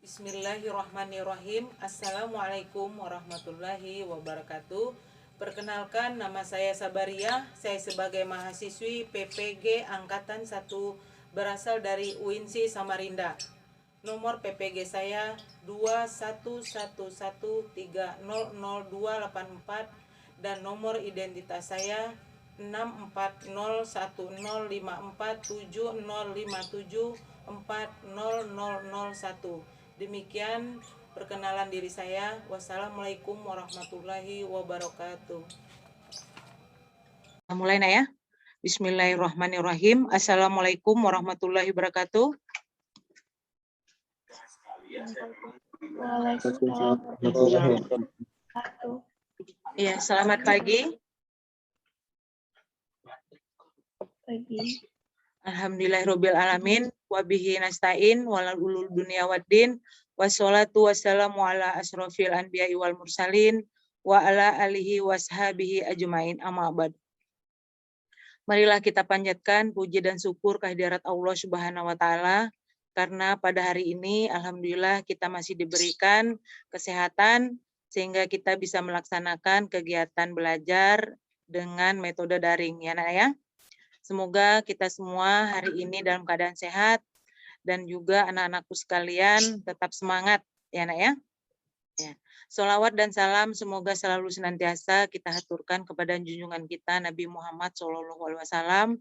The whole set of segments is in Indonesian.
Bismillahirrahmanirrahim. Assalamualaikum warahmatullahi wabarakatuh. Perkenalkan, nama saya Sabariyah. Saya sebagai mahasiswi PPG Angkatan 1 berasal dari UINSI Samarinda. Nomor PPG saya 2111300284 dan nomor identitas saya 640105470574001. Demikian perkenalan diri saya. Wassalamualaikum warahmatullahi wabarakatuh. Mulai ya. Bismillahirrahmanirrahim. Assalamualaikum warahmatullahi wabarakatuh. Waalaikumsalam warahmatullahi wabarakatuh. Iya, selamat pagi. Alhamdulillahirabbil alamin wa bihi nasta'in walal ulul dunya waddin wassalatu wassalamu ala asrofil anbiya'i wal mursalin wa ala alihi washabihi ajmain amma ba'd. Marilah kita panjatkan puji dan syukur kehadirat Allah Subhanahu wa taala karena pada hari ini alhamdulillah kita masih diberikan kesehatan sehingga kita bisa melaksanakan kegiatan belajar dengan metode daring ya Nak ya. Semoga kita semua hari ini dalam keadaan sehat dan juga anak-anakku sekalian tetap semangat ya Nak ya. Ya. Sholawat dan salam semoga selalu senantiasa kita haturkan kepada junjungan kita Nabi Muhammad SAW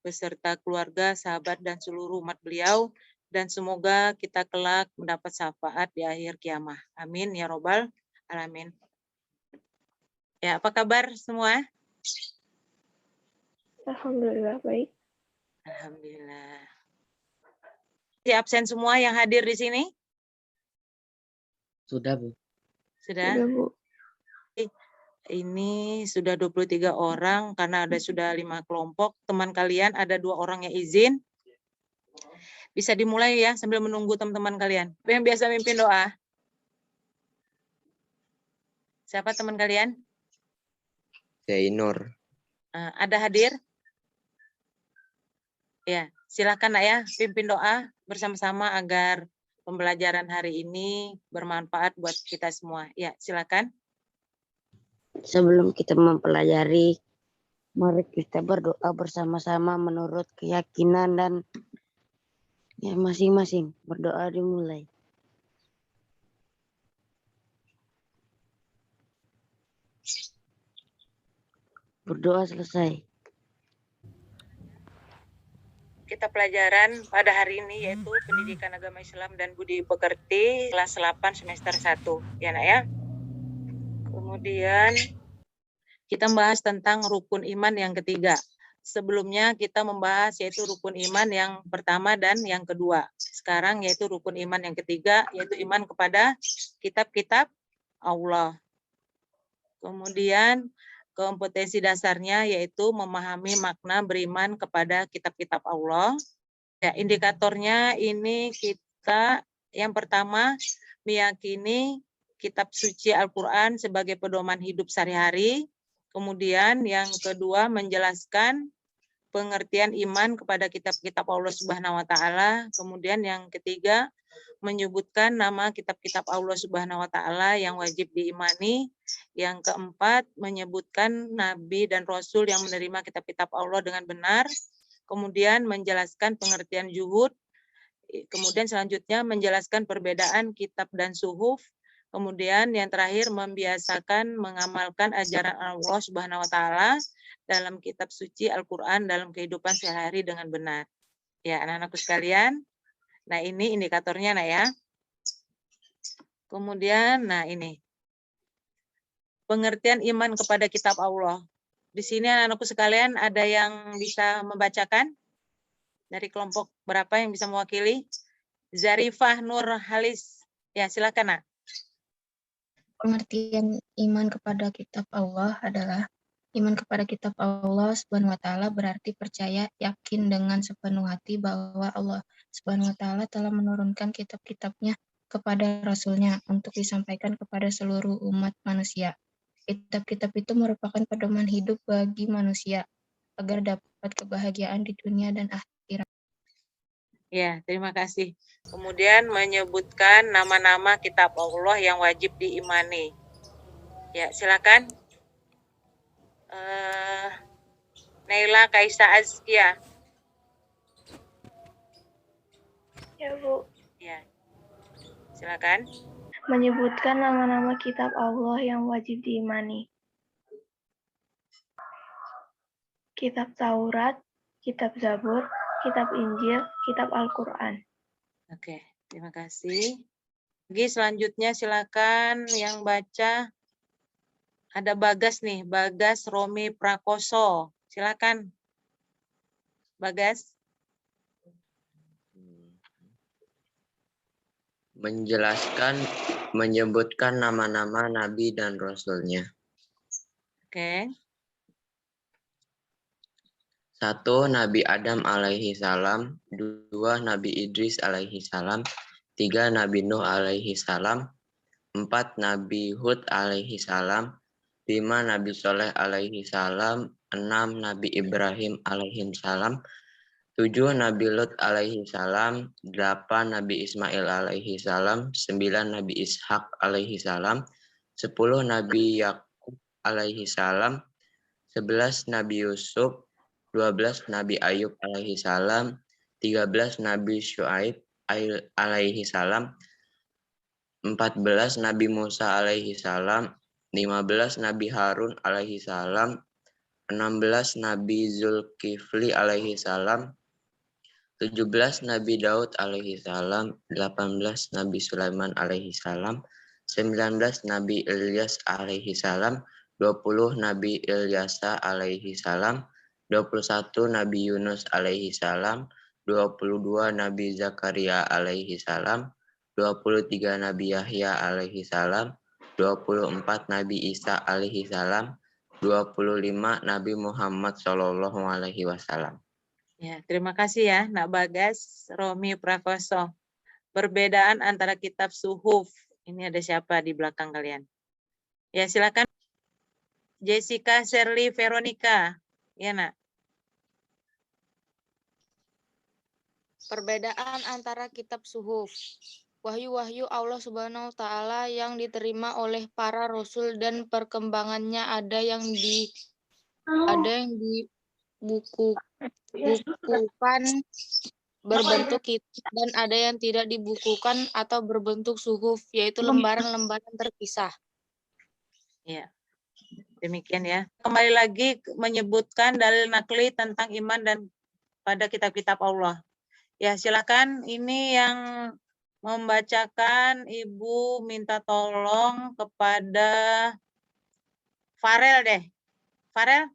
beserta keluarga, sahabat dan seluruh umat beliau dan semoga kita kelak mendapat syafaat di akhir kiamah. Amin ya robbal alamin. Ya, apa kabar semua? Alhamdulillah baik. Alhamdulillah. Si absen semua yang hadir di sini? Sudah, Bu. Sudah? Sudah, Bu. Ini sudah 23 orang karena sudah 5 kelompok. Teman kalian ada 2 orang yang izin. Bisa dimulai ya sambil menunggu teman-teman kalian. Yang biasa mimpin doa. Siapa teman kalian? Zainur. Ada hadir? Ya, silakan Nak ya, pimpin doa bersama-sama agar pembelajaran hari ini bermanfaat buat kita semua. Ya, silakan. Sebelum kita mempelajari, mari kita berdoa bersama-sama menurut keyakinan dan ya masing-masing. Berdoa dimulai. Berdoa selesai. Kita pelajaran pada hari ini yaitu Pendidikan Agama Islam dan Budi Pekerti kelas 8 semester 1. Ya Nak ya. Kemudian kita membahas tentang rukun iman yang ketiga. Sebelumnya kita membahas yaitu rukun iman yang pertama dan yang kedua. Sekarang yaitu rukun iman yang ketiga, yaitu iman kepada kitab-kitab Allah. Kemudian kompetensi dasarnya yaitu memahami makna beriman kepada kitab-kitab Allah. Ya, indikatornya ini kita yang pertama meyakini kitab suci Al-Quran sebagai pedoman hidup sehari-hari. Kemudian yang kedua menjelaskan pengertian iman kepada kitab-kitab Allah Subhanahu wa taala. Kemudian yang ketiga menyebutkan nama kitab-kitab Allah Subhanahu wa taala yang wajib diimani. Yang keempat menyebutkan nabi dan rasul yang menerima kitab-kitab Allah dengan benar. Kemudian menjelaskan pengertian zuhud. Kemudian selanjutnya menjelaskan perbedaan kitab dan suhuf. Kemudian yang terakhir membiasakan mengamalkan ajaran Allah Subhanahu wa taala dalam kitab suci Al-Qur'an dalam kehidupan sehari-hari dengan benar. Ya, anak-anakku sekalian. Nah, ini indikatornya Nak ya. Kemudian nah ini. Pengertian iman kepada kitab Allah. Di sini anak-anakku sekalian ada yang bisa membacakan? Dari kelompok berapa yang bisa mewakili? Zarifah Nur Halis. Ya, silakan Nak. Pengertian iman kepada kitab Allah adalah iman kepada kitab Allah Subhanahu wa taala berarti percaya, yakin dengan sepenuh hati bahwa Allah Subhanahu wa taala telah menurunkan kitab-kitabnya kepada rasulnya untuk disampaikan kepada seluruh umat manusia. Kitab-kitab itu merupakan pedoman hidup bagi manusia agar dapat kebahagiaan di dunia dan akhirat. Ya, terima kasih. Kemudian menyebutkan nama-nama kitab Allah yang wajib diimani. Ya, silakan. Naila Kaisa Azkia. Ya, Bu. Ya, silakan. Menyebutkan nama-nama kitab Allah yang wajib diimani. Kitab Taurat, kitab Zabur, kitab Injil, kitab Al-Quran. Oke, terima kasih. Oke, selanjutnya silakan yang baca. Ada Bagas nih, Bagas Romi Prakoso. Silakan. Bagas. Menyebutkan nama-nama Nabi dan Rasulnya. Oke. 1. Nabi Adam alaihi salam. 2. Nabi Idris alaihi salam. 3. Nabi Nuh alaihi salam. 4. Nabi Hud alaihi salam. 5. Nabi Soleh alaihi salam. 6. Nabi Ibrahim alaihi salam. 7. Nabi Lut alaihi salam. 8. Nabi Ismail alaihi salam. 9. Nabi Ishak alaihi salam. 10. Nabi Yakub alaihi salam. 11. Nabi Yusuf. 12. Nabi Ayub alaihi salam. 13. Nabi Syuaib alaihi salam. 14. Nabi Musa alaihi salam. 15. Nabi Harun alaihi salam. 16. Nabi Zulkifli alaihi salam. 17. Nabi Daud alaihi salam. 18. Nabi Sulaiman alaihi salam. 19. Nabi Ilyas alaihi salam. 20. Nabi Ilyasa alaihi salam. 21. Nabi Yunus alaihi salam. 22. Nabi Zakaria alaihi salam. 23. Nabi Yahya alaihi salam. 24. Nabi Isa alaihi salam. 25. Nabi Muhammad sallallahu alaihi wasallam. Ya, terima kasih ya, Nak Bagas Romi Prakoso. Perbedaan antara kitab suhuf. Ini ada siapa di belakang kalian? Ya, silakan. Jessica Shirley Veronica. Ya, Nak. Perbedaan antara kitab suhuf. Wahyu-wahyu Allah Subhanahu wa taala yang diterima oleh para rasul dan perkembangannya ada yang dibukukan berbentuk kitab dan ada yang tidak dibukukan atau berbentuk suhuf, yaitu lembaran-lembaran terpisah. Ya. Demikian ya. Kembali lagi menyebutkan dalil nakli tentang iman dan pada kitab-kitab Allah. Ya, silakan. Ini yang membacakan Ibu minta tolong kepada Farel deh. Farel?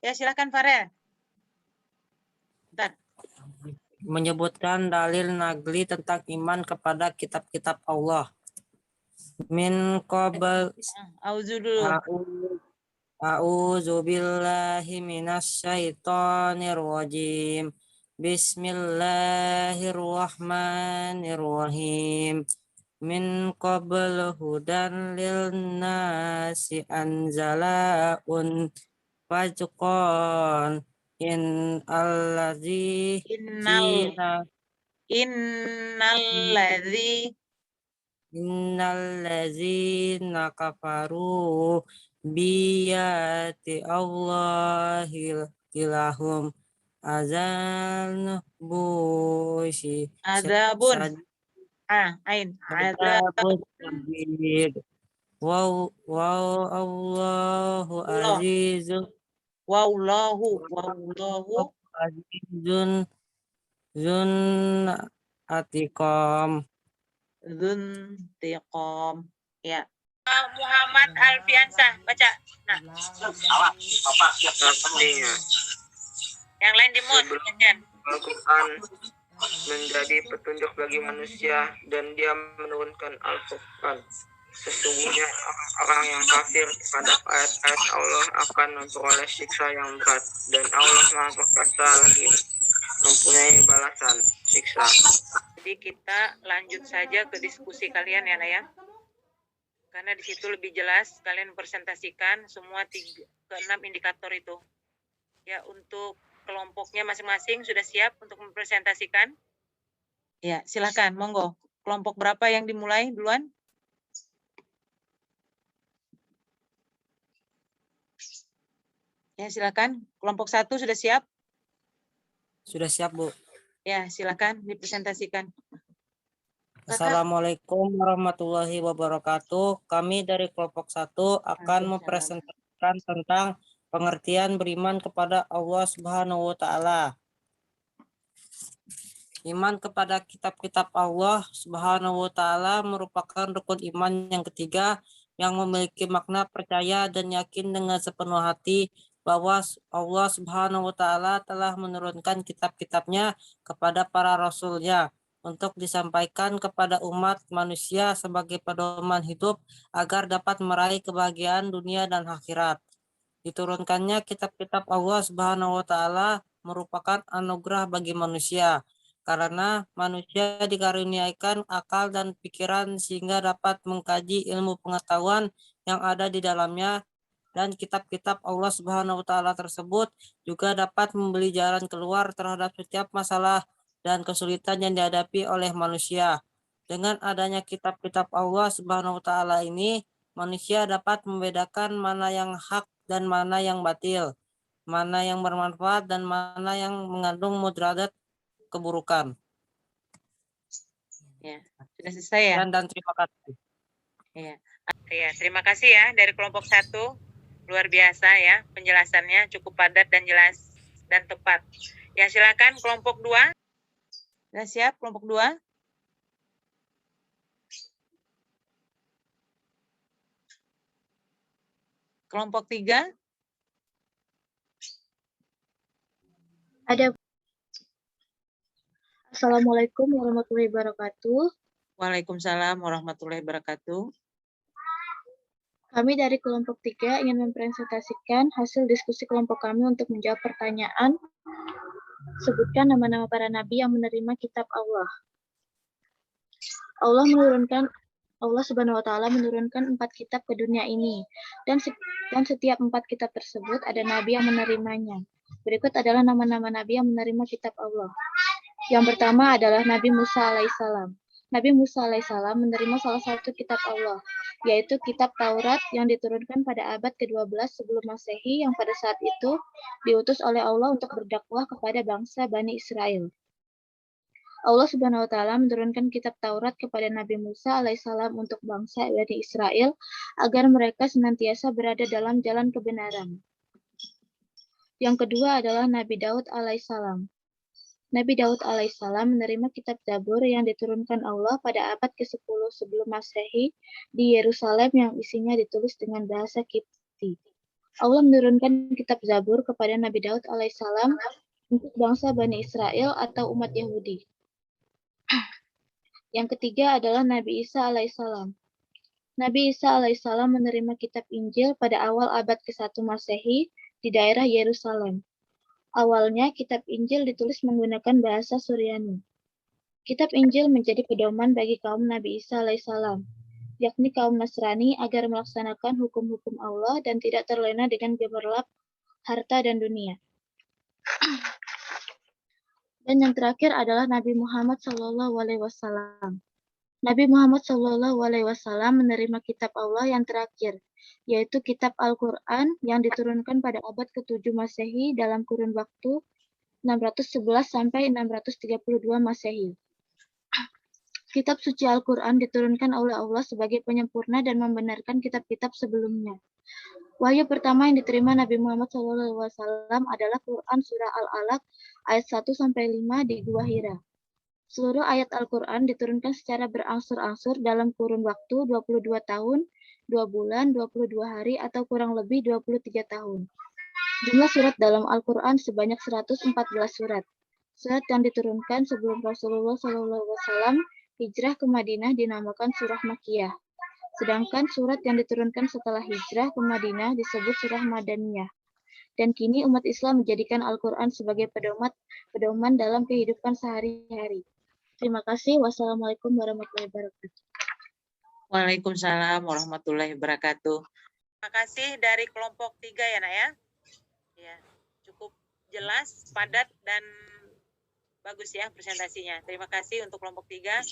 Ya, silakan Farel. Bentar. Menyebutkan dalil nagli tentang iman kepada kitab-kitab Allah. Min qabl Auzu dulu. A'udzu billahi minasyaitonir rajim. Bismillahirrahmanirrahim. Min qabl hudan lil nasi anzalaun fajqan in allazi innallazina kafaru biyati Allahil ilahum azan bushi Adabun. Ain. Adabun. Wow Allahu azizun Wallahu azizun zun atiqam. Dzuntiqam. Ya. Muhammad Alfiansah, baca. Nah. Yang lain di mute. Al-Quran menjadi petunjuk bagi manusia dan dia menurunkan Al-Quran. Sesungguhnya orang yang kafir pada ayat-ayat Allah akan memperoleh siksa yang berat dan Allah Maha Perkasa lagi mempunyai balasan siksa. Jadi kita lanjut saja ke diskusi kalian ya, Naya. Karena di situ lebih jelas kalian presentasikan semua 3 ke 6 indikator itu. Ya, untuk kelompoknya masing-masing sudah siap untuk mempresentasikan? Ya, silakan, monggo. Kelompok berapa yang dimulai duluan? Ya, silakan. Kelompok 1 sudah siap? Sudah siap, Bu. Ya, silakan dipresentasikan. Kakak, Assalamualaikum warahmatullahi wabarakatuh. Kami dari kelompok 1 akan mempresentasikan tentang pengertian beriman kepada Allah Subhanahu wa Ta'ala. Iman kepada kitab-kitab Allah Subhanahu wa Ta'ala merupakan rukun iman yang ketiga yang memiliki makna percaya dan yakin dengan sepenuh hati bahwa Allah Subhanahu wa Ta'ala telah menurunkan kitab-kitabnya kepada para rasulnya untuk disampaikan kepada umat manusia sebagai pedoman hidup agar dapat meraih kebahagiaan dunia dan akhirat. Diturunkannya kitab-kitab Allah Subhanahu wa Ta'ala merupakan anugerah bagi manusia karena manusia dikaruniakan akal dan pikiran sehingga dapat mengkaji ilmu pengetahuan yang ada di dalamnya, dan kitab-kitab Allah Subhanahu wa Ta'ala tersebut juga dapat memberi jalan keluar terhadap setiap masalah dan kesulitan yang dihadapi oleh manusia. Dengan adanya kitab-kitab Allah Subhanahu wa Ta'ala ini, manusia dapat membedakan mana yang hak dan mana yang batil, mana yang bermanfaat dan mana yang mengandung mudarat keburukan. ya, sudah selesai ya? Dan terima kasih. Ya. Ya, terima kasih ya dari kelompok 1. Luar biasa ya, penjelasannya cukup padat dan jelas dan tepat. Ya, silakan kelompok 2. Sudah siap kelompok 2? Kelompok 3? Ada. Assalamualaikum warahmatullahi wabarakatuh. Waalaikumsalam warahmatullahi wabarakatuh. Kami dari kelompok 3 ingin mempresentasikan hasil diskusi kelompok kami untuk menjawab pertanyaan. Sebutkan nama-nama para nabi yang menerima kitab Allah. Allah Subhanahu wa Ta'ala menurunkan 4 kitab ke dunia ini, dan setiap 4 kitab tersebut ada nabi yang menerimanya. Berikut adalah nama-nama nabi yang menerima kitab Allah. Yang pertama adalah Nabi Musa alaihissalam. Nabi Musa alaihissalam menerima salah satu kitab Allah, yaitu kitab Taurat yang diturunkan pada abad ke-12 sebelum Masehi, yang pada saat itu diutus oleh Allah untuk berdakwah kepada bangsa Bani Israel. Allah Subhanahu wa Ta'ala menurunkan kitab Taurat kepada Nabi Musa alaihissalam untuk bangsa Bani Israel agar mereka senantiasa berada dalam jalan kebenaran. Yang kedua adalah Nabi Daud alaihissalam. Nabi Daud alaihissalam menerima kitab Zabur yang diturunkan Allah pada abad ke-10 sebelum Masehi di Yerusalem yang isinya ditulis dengan bahasa Kipti. Allah menurunkan kitab Zabur kepada Nabi Daud alaihissalam untuk bangsa Bani Israel atau umat Yahudi. Yang ketiga adalah Nabi Isa alaihissalam. Nabi Isa alaihissalam menerima kitab Injil pada awal abad ke-1 Masehi di daerah Yerusalem. Awalnya, kitab Injil ditulis menggunakan bahasa Suryani. Kitab Injil menjadi pedoman bagi kaum Nabi Isa alaihissalam, yakni kaum Nasrani, agar melaksanakan hukum-hukum Allah dan tidak terlena dengan gemerlap harta dan dunia. Dan yang terakhir adalah Nabi Muhammad SAW. Nabi Muhammad SAW menerima kitab Allah yang terakhir, yaitu kitab Al-Quran yang diturunkan pada abad ke-7 Masehi dalam kurun waktu 611 sampai 632 Masehi. Kitab suci Al-Quran diturunkan oleh Allah sebagai penyempurna dan membenarkan kitab-kitab sebelumnya. Wahyu pertama yang diterima Nabi Muhammad SAW adalah Quran Surah Al-Alaq ayat 1-5 di Gua Hira. Seluruh ayat Al-Quran diturunkan secara berangsur-angsur dalam kurun waktu 22 tahun, 2 bulan, 22 hari, atau kurang lebih 23 tahun. Jumlah surat dalam Al-Quran sebanyak 114 surat. Surat yang diturunkan sebelum Rasulullah SAW hijrah ke Madinah dinamakan surah Makkiyah. Sedangkan surat yang diturunkan setelah hijrah ke Madinah disebut surah Madaniyah. Dan kini umat Islam menjadikan Al-Quran sebagai pedoman dalam kehidupan sehari-hari. Terima kasih. Wassalamualaikum warahmatullahi wabarakatuh. Waalaikumsalam warahmatullahi wabarakatuh. Terima kasih dari kelompok 3 ya, Nak ya. Ya, cukup jelas, padat, dan Bagus ya presentasinya. Terima kasih untuk kelompok 3.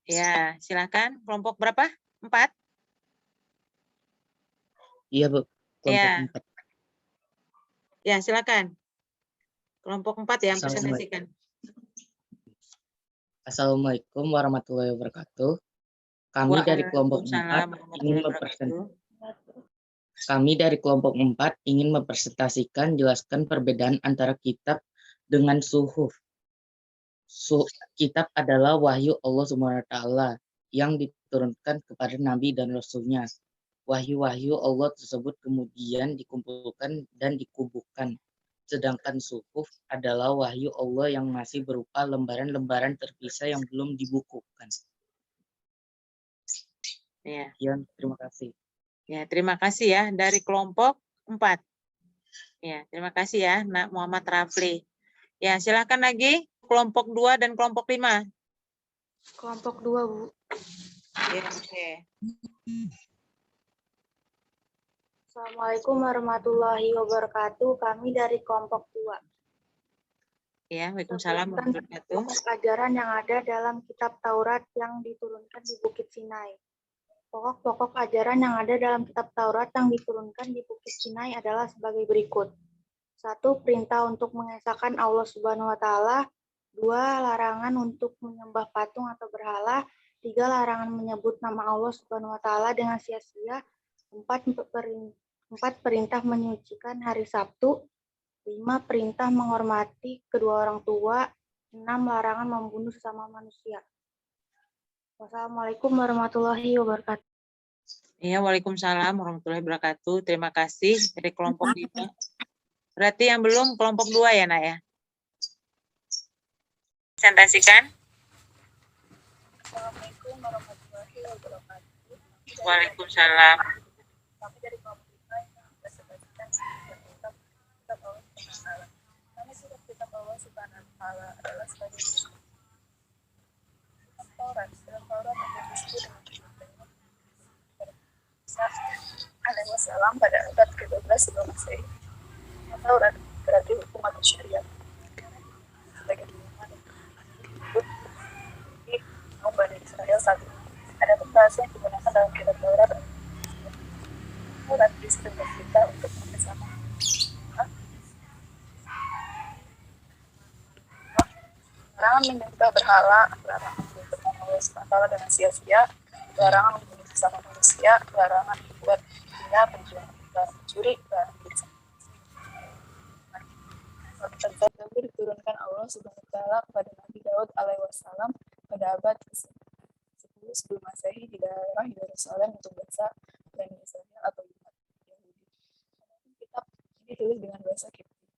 Ya, silakan. Kelompok berapa? 4? Iya, Bu. Kelompok Ya. 4. Ya, silakan. Kelompok 4 yang Assalamualaikum. presentasikan. Assalamualaikum warahmatullahi wabarakatuh. Kami dari kelompok 4 ingin mempresentasikan jelaskan perbedaan antara kitab dengan suhuf. Kitab adalah wahyu Allah SWT yang diturunkan kepada Nabi dan Rasul-Nya. Wahyu-wahyu Allah tersebut kemudian dikumpulkan dan dikubuhkan. Sedangkan suhuf adalah wahyu Allah yang masih berupa lembaran-lembaran terpisah yang belum dibukukan. Ya. Terima kasih. Ya, terima kasih ya dari kelompok 4. Ya, terima kasih ya, Nak Muhammad Rafli. Ya, silakan lagi kelompok 2 dan kelompok 5. Kelompok 2, Bu. Ya, oke. Assalamualaikum warahmatullahi wabarakatuh. Kami dari kelompok 2. Ya, waalaikumsalam warahmatullahi wabarakatuh. Pokok ajaran yang ada dalam kitab Taurat yang diturunkan di Bukit Sinai. Pokok-pokok ajaran yang ada dalam kitab Taurat yang diturunkan di Bukit Sinai adalah sebagai berikut. 1. Perintah untuk mengesahkan Allah Subhanahu wa Ta'ala. 2. Larangan untuk menyembah patung atau berhala. 3. Larangan menyebut nama Allah Subhanahu wa Ta'ala dengan sia-sia. 4. Perintah menyucikan hari Sabtu. 5. Perintah menghormati kedua orang tua. 6. Larangan membunuh sesama manusia. Wassalamualaikum warahmatullahi wabarakatuh. Iya, waalaikumsalam warahmatullahi wabarakatuh. Terima kasih dari kelompok 5. Berarti yang belum kelompok 2 ya, Nak ya? Presentasikan. Assalamualaikum warahmatullahi wabarakatuh. Waalaikumsalam. Kami dari kelompok 5 yang mempresentasikan kitab Allah Subhanahu wa Ta'ala. Kami sudah kitab Allah Subhanahu wa Ta'ala adalah sebagai berikut. Taurat yang disebut dengan alaihi wasallam pada abad ke-12 sebelum Masehi. Taurat berarti hukum atau syariat. Sebagai kaum Bani Israel saat ini. Ada bahasa yang digunakan dalam kitab Taurat. Taurat disebut kita untuk bersama. Larangan menyembah berhala, larangan menyembah Allah SWT dengan sia-sia, larangan membunuh sesama manusia, larangan membuat zina, mencuri, Kitab diturunkan Allah Subhanahu wa Ta'ala kepada Nabi Daud alaihi wasallam pada abad ke-10 sebelum Masehi di daerah Yerusalem untuk bahasa Bani Israel atau umat Yahudi. Kitab ini ditulis dengan bahasa Kipti.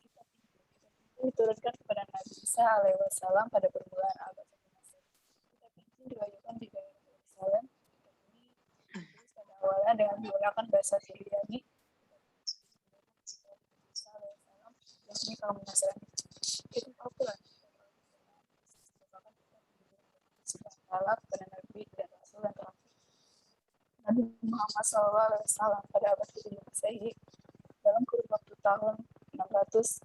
Kitab ini diturunkan kepada Nabi Isa alaihi wasallam pada permulaan abad ke-10. Kitab ini diwahyukan di daerah Yerusalem. Kitab ini ditulis pada awalnya dengan menggunakan bahasa Syriani. Ini kaum Nasrani. Itu Al-Quran. Subhanallah kepada Nabi dan Rasul yang terakhir. Nabi Muhammad SAW pada abad ke-7 Masehi dalam kurun waktu tahun 611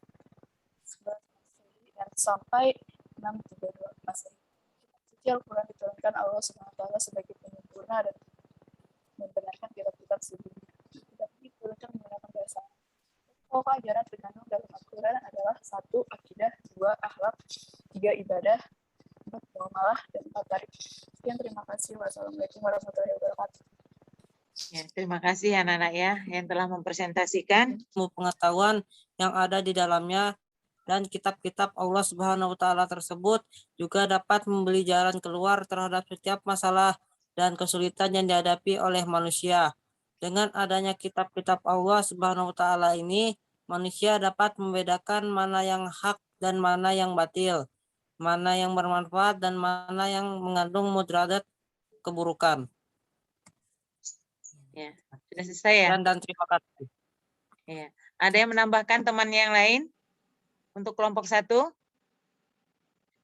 Masehi dan sampai 632 Masehi. Suci Al-Quran diturunkan Allah SWT sebagai penyempurna dan membenarkan kitab-kitab sebelumnya. Kitab ini diturunkan menggunakan bahasa. Pokok ajaran terkandung dalam Al-Quran adalah 1. Akidah, 2. Akhlak, 3. Ibadah, 4. Muamalah, dan 4. tarikh. Sekian, terima kasih. Wassalamualaikum warahmatullahi wabarakatuh. Ya, terima kasih anak-anak ya yang telah mempresentasikan Pengetahuan yang ada di dalamnya dan kitab-kitab Allah Subhanahu wa Ta'ala tersebut juga dapat memberi jalan keluar terhadap setiap masalah dan kesulitan yang dihadapi oleh manusia. Dengan adanya kitab-kitab Allah Subhanahu wa Ta'ala ini, manusia dapat membedakan mana yang hak dan mana yang batil, mana yang bermanfaat dan mana yang mengandung mudarat keburukan. ya. Sudah selesai ya? Dan terima kasih. Ya. Ada yang menambahkan teman yang lain untuk kelompok 1?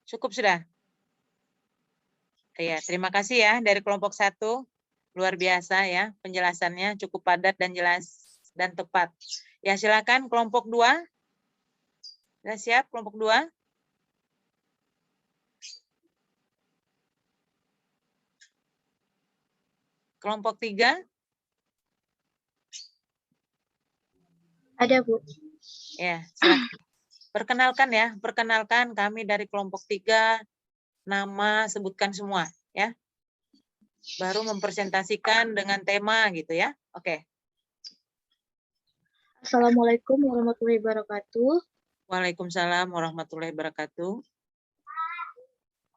Cukup sudah? Ya, terima kasih ya dari kelompok 1. Luar biasa ya penjelasannya, cukup padat dan jelas dan tepat. Ya, silakan kelompok 2. Sudah siap kelompok 2? Kelompok 3? Ada, Bu. Ya, silakan. Perkenalkan kami dari kelompok 3, nama sebutkan semua ya. Baru mempresentasikan dengan tema gitu ya. Oke. Assalamualaikum warahmatullahi wabarakatuh. Waalaikumsalam warahmatullahi wabarakatuh.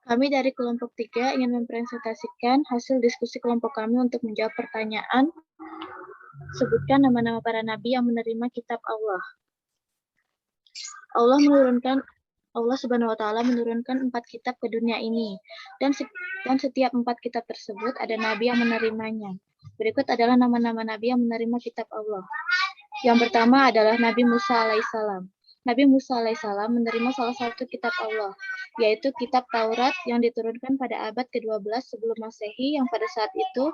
Kami dari kelompok 3 ingin mempresentasikan hasil diskusi kelompok kami untuk menjawab pertanyaan. Sebutkan nama-nama para nabi yang menerima kitab Allah. Allah Subhanahu wa taala menurunkan 4 kitab ke dunia ini dan setiap 4 kitab tersebut ada nabi yang menerimanya. Berikut adalah nama-nama nabi yang menerima kitab Allah. Yang pertama adalah Nabi Musa alaihissalam. Nabi Musa alaihissalam menerima salah satu kitab Allah, yaitu kitab Taurat yang diturunkan pada abad ke-12 sebelum Masehi yang pada saat itu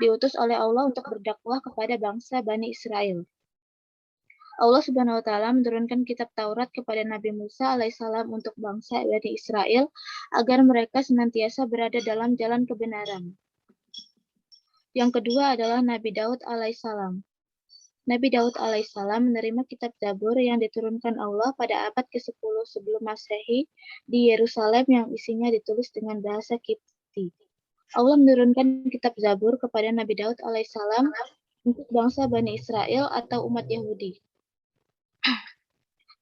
diutus oleh Allah untuk berdakwah kepada bangsa Bani Israel. Allah Subhanahu wa taala menurunkan kitab Taurat kepada Nabi Musa alaihissalam untuk bangsa Bani Israel agar mereka senantiasa berada dalam jalan kebenaran. Yang kedua adalah Nabi Daud alaihissalam. Nabi Daud alaihissalam menerima kitab Zabur yang diturunkan Allah pada abad ke-10 sebelum Masehi di Yerusalem yang isinya ditulis dengan bahasa Kipti. Allah menurunkan kitab Zabur kepada Nabi Daud alaihissalam untuk bangsa Bani Israel atau umat Yahudi.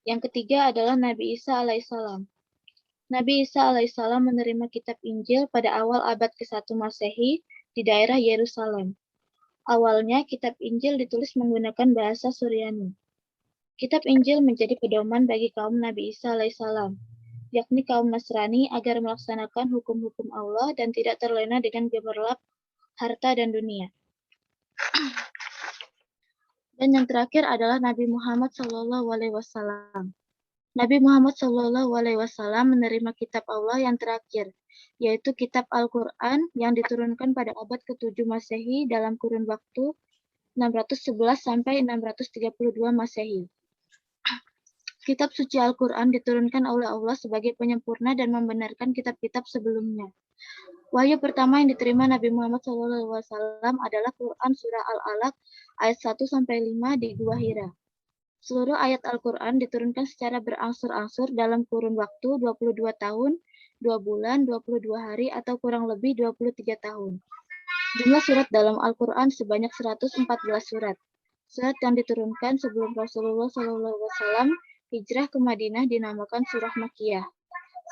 Yang ketiga adalah Nabi Isa alaihissalam. Nabi Isa alaihissalam menerima kitab Injil pada awal abad ke-1 Masehi di daerah Yerusalem. Awalnya kitab Injil ditulis menggunakan bahasa Suryani. Kitab Injil menjadi pedoman bagi kaum Nabi Isa alaihissalam, yakni kaum Nasrani agar melaksanakan hukum-hukum Allah dan tidak terlena dengan gemerlap harta dan dunia. Dan yang terakhir adalah Nabi Muhammad SAW. Nabi Muhammad SAW menerima kitab Allah yang terakhir, yaitu kitab Al-Quran yang diturunkan pada abad ke-7 Masehi dalam kurun waktu 611 sampai 632 Masehi. Kitab suci Al-Quran diturunkan oleh Allah sebagai penyempurna dan membenarkan kitab-kitab sebelumnya. Wahyu pertama yang diterima Nabi Muhammad SAW adalah Quran Surah Al-Alaq ayat 1-5 di Gua Hira. Seluruh ayat Al-Quran diturunkan secara berangsur-angsur dalam kurun waktu 22 tahun, 2 bulan, 22 hari, atau kurang lebih 23 tahun. Jumlah surat dalam Al-Quran sebanyak 114 surat. Surat yang diturunkan sebelum Rasulullah SAW hijrah ke Madinah dinamakan surah Makkiyah.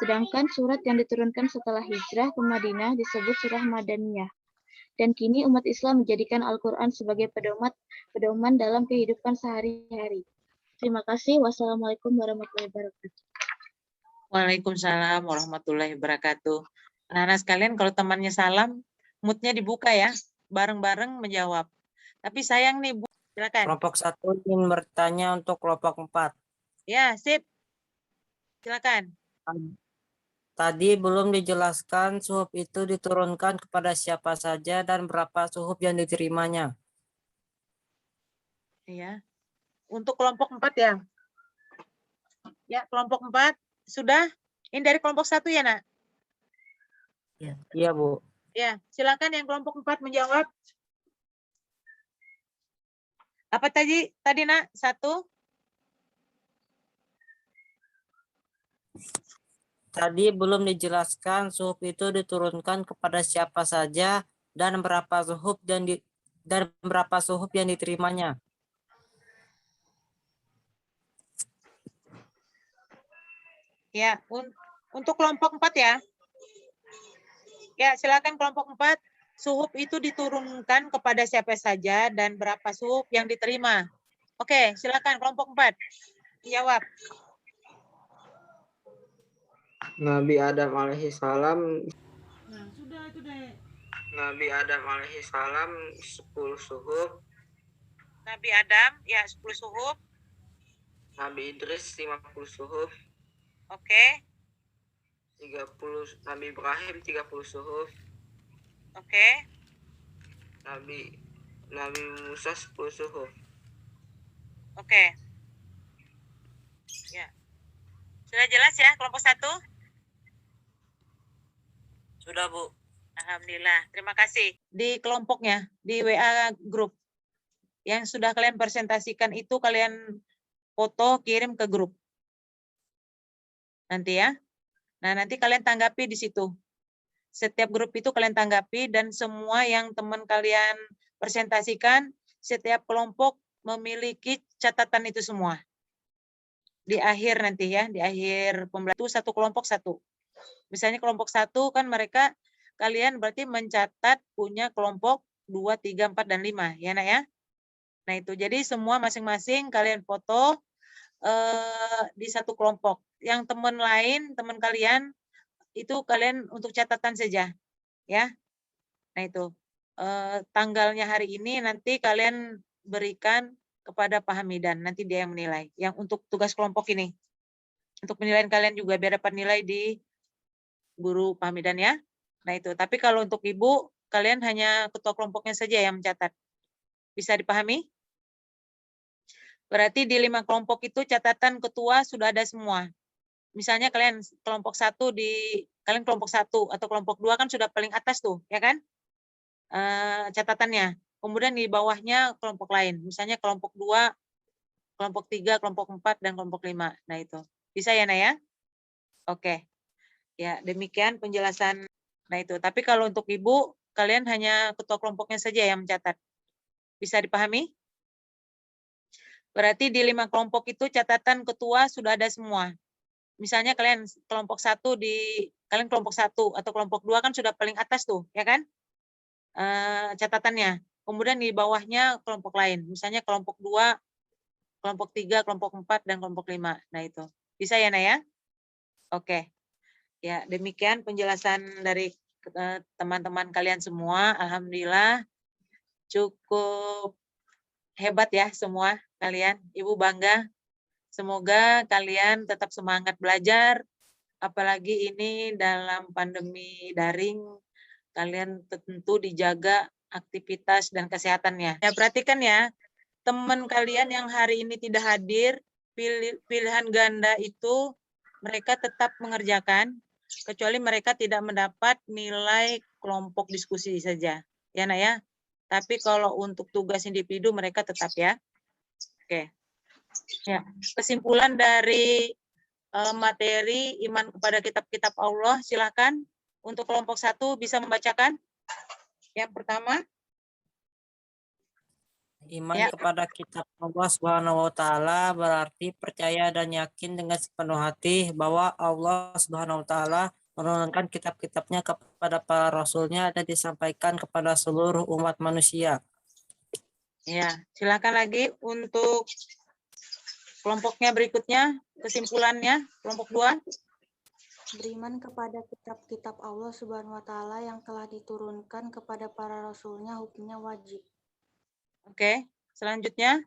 Sedangkan surat yang diturunkan setelah hijrah ke Madinah disebut surah Madaniyah. Dan kini umat Islam menjadikan Al-Quran sebagai pedoman dalam kehidupan sehari-hari. Terima kasih. Wassalamualaikum warahmatullahi wabarakatuh. Waalaikumsalam warahmatullahi wabarakatuh. Anak-anak sekalian, kalau temannya salam, moodnya dibuka ya, bareng-bareng menjawab. Tapi sayang nih, Bu, silakan. Kelompok 1 ingin bertanya untuk kelompok 4. Ya, sip. Silakan. Tadi belum dijelaskan suhuf itu diturunkan kepada siapa saja dan berapa suhuf yang diterimanya. Iya. Untuk kelompok 4 ya. Ya, kelompok 4 sudah. Ini dari kelompok 1 ya, Nak? Iya, Bu. Ya, silakan yang kelompok 4 menjawab. Apa tadi Nak? 1? Tadi belum dijelaskan suhuf itu diturunkan kepada siapa saja dan berapa suhuf yang diterimanya. Ya, untuk kelompok 4 ya. Ya, silakan kelompok 4. Suhuf itu diturunkan kepada siapa saja dan berapa suhuf yang diterima. Oke, silakan kelompok 4. Jawab. Nabi Adam alaihissalam. Nah, sudah itu deh. Nabi Adam alaihissalam 10 suhuf. Nabi Adam ya 10 suhuf. Nabi Idris 50 suhuf. Oke. 30 Nabi Ibrahim 30 suhuf. Oke. Nabi Musa 10 suhuf. Oke. Ya. Sudah jelas ya kelompok 1? Sudah, Bu. Alhamdulillah, terima kasih. Di kelompoknya, di WA grup, yang sudah kalian presentasikan itu kalian foto kirim ke grup. Nanti ya. Nah, nanti kalian tanggapi di situ. Setiap grup itu kalian tanggapi dan semua yang teman kalian presentasikan, setiap kelompok memiliki catatan itu semua. Di akhir nanti ya, di akhir pembelajaran itu satu kelompok satu. Misalnya kelompok 1 kan mereka, kalian berarti mencatat punya kelompok 2, 3, 4, dan 5. Ya nak ya? Nah itu, jadi semua masing-masing kalian foto di satu kelompok. Yang teman lain, teman kalian, itu kalian untuk catatan saja. Ya. Nah itu, tanggalnya hari ini nanti kalian berikan kepada Pak Hamidan. Nanti dia yang menilai. Yang untuk tugas kelompok ini. Untuk penilaian kalian juga biar dapat nilai di guru Pak Hamidan ya. Nah itu, tapi kalau untuk ibu, kalian hanya ketua kelompoknya saja yang mencatat. Bisa dipahami? Berarti di 5 kelompok itu catatan ketua sudah ada semua. Misalnya kalian kelompok 1 kalian kelompok 1 atau kelompok 2 kan sudah paling atas tuh, ya kan? Catatannya. Kemudian di bawahnya kelompok lain. Misalnya kelompok 2, kelompok 3, kelompok 4, dan kelompok 5. Nah itu. Bisa ya, Naya? Oke. Ya, demikian penjelasan. Nah itu. Tapi kalau untuk ibu, kalian hanya ketua kelompoknya saja yang mencatat. Bisa dipahami? Berarti di 5 kelompok itu catatan ketua sudah ada semua. Misalnya kalian kelompok 1 kalian kelompok 1 atau kelompok 2 kan sudah paling atas tuh, ya kan? Catatannya. Kemudian di bawahnya kelompok lain. Misalnya kelompok 2, kelompok 3, kelompok 4, dan kelompok 5. Nah itu. Bisa ya, Naya? Oke. Ya, demikian penjelasan dari teman-teman kalian semua. Alhamdulillah cukup hebat ya semua kalian. Ibu bangga. Semoga kalian tetap semangat belajar. Apalagi ini dalam pandemi daring, kalian tentu dijaga aktivitas dan kesehatannya. Ya, perhatikan ya, teman kalian yang hari ini tidak hadir, pilihan ganda itu mereka tetap mengerjakan, kecuali mereka tidak mendapat nilai kelompok diskusi saja. Ya, Nak ya. Tapi kalau untuk tugas individu mereka tetap ya. Oke. Ya, kesimpulan dari materi iman kepada kitab-kitab Allah, silakan. Untuk kelompok 1 bisa membacakan. Yang pertama. Iman Ya. kepada kitab Allah Subhanahu wa taala berarti percaya dan yakin dengan sepenuh hati bahwa Allah Subhanahu wa taala menurunkan kitab-kitabnya kepada para rasulnya dan disampaikan kepada seluruh umat manusia. Ya, silakan lagi untuk kelompoknya berikutnya, kesimpulannya, kelompok 2. Beriman kepada kitab-kitab Allah Subhanahu wa taala yang telah diturunkan kepada para rasulnya hukumnya wajib. Oke, selanjutnya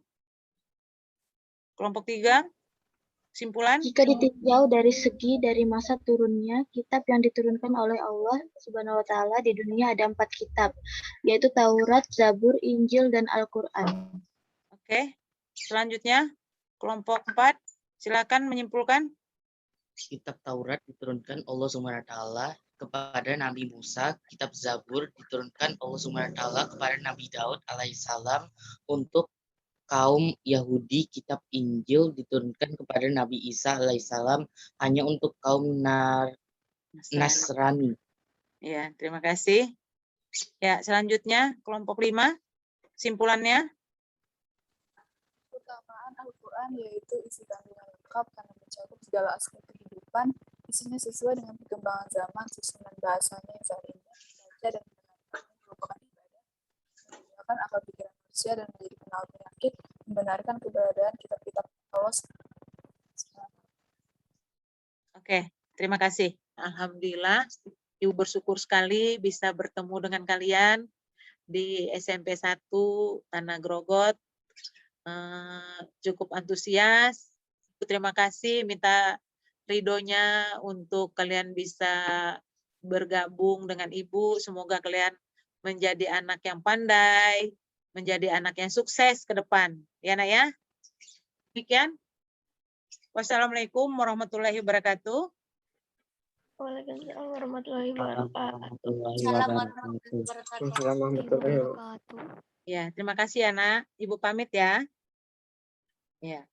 kelompok 3, kesimpulan. Jika ditinjau dari masa turunnya kitab yang diturunkan oleh Allah Subhanahu wa taala di dunia ada 4 kitab, yaitu Taurat, Zabur, Injil, dan Al-Qur'an. Oke, selanjutnya kelompok 4, silakan menyimpulkan. Kitab Taurat diturunkan Allah Subhanahu wa taala kepada Nabi Musa, kitab Zabur diturunkan Allah Subhanahu wa taala kepada Nabi Daud alaihissalam untuk kaum Yahudi, kitab Injil diturunkan kepada Nabi Isa alaihissalam hanya untuk kaum Nasrani. Ya, terima kasih. Ya, selanjutnya kelompok 5, kesimpulannya. Keutamaan Al-Quran yaitu isi kandungan lengkap karena mencakup segala aspek kehidupan, isinya sesuai dengan perkembangan zaman, susunan bahasanya yang saat ini membaca dan mendengarkan merupakan ibadah, menunjukkan akal pikiran manusia dan menjadi penawar penyakit, membenarkan keberadaan kitab-kitab Allah. Oke, terima kasih. Alhamdulillah, Ibu bersyukur sekali bisa bertemu dengan kalian di SMP 1 Tanah Grogot. Cukup antusias. Terima kasih, minta ridhonya untuk kalian bisa bergabung dengan Ibu. Semoga kalian menjadi anak yang pandai, menjadi anak yang sukses ke depan. Ya, Nak ya? Demikian. Wassalamualaikum warahmatullahi wabarakatuh. Waalaikumsalam warahmatullahi wabarakatuh. Warahmatullahi Assalamualaikum wabarakatuh. Assalamualaikum warahmatullahi wabarakatuh. Ya, terima kasih ya, Nak. Ibu pamit ya. Ya.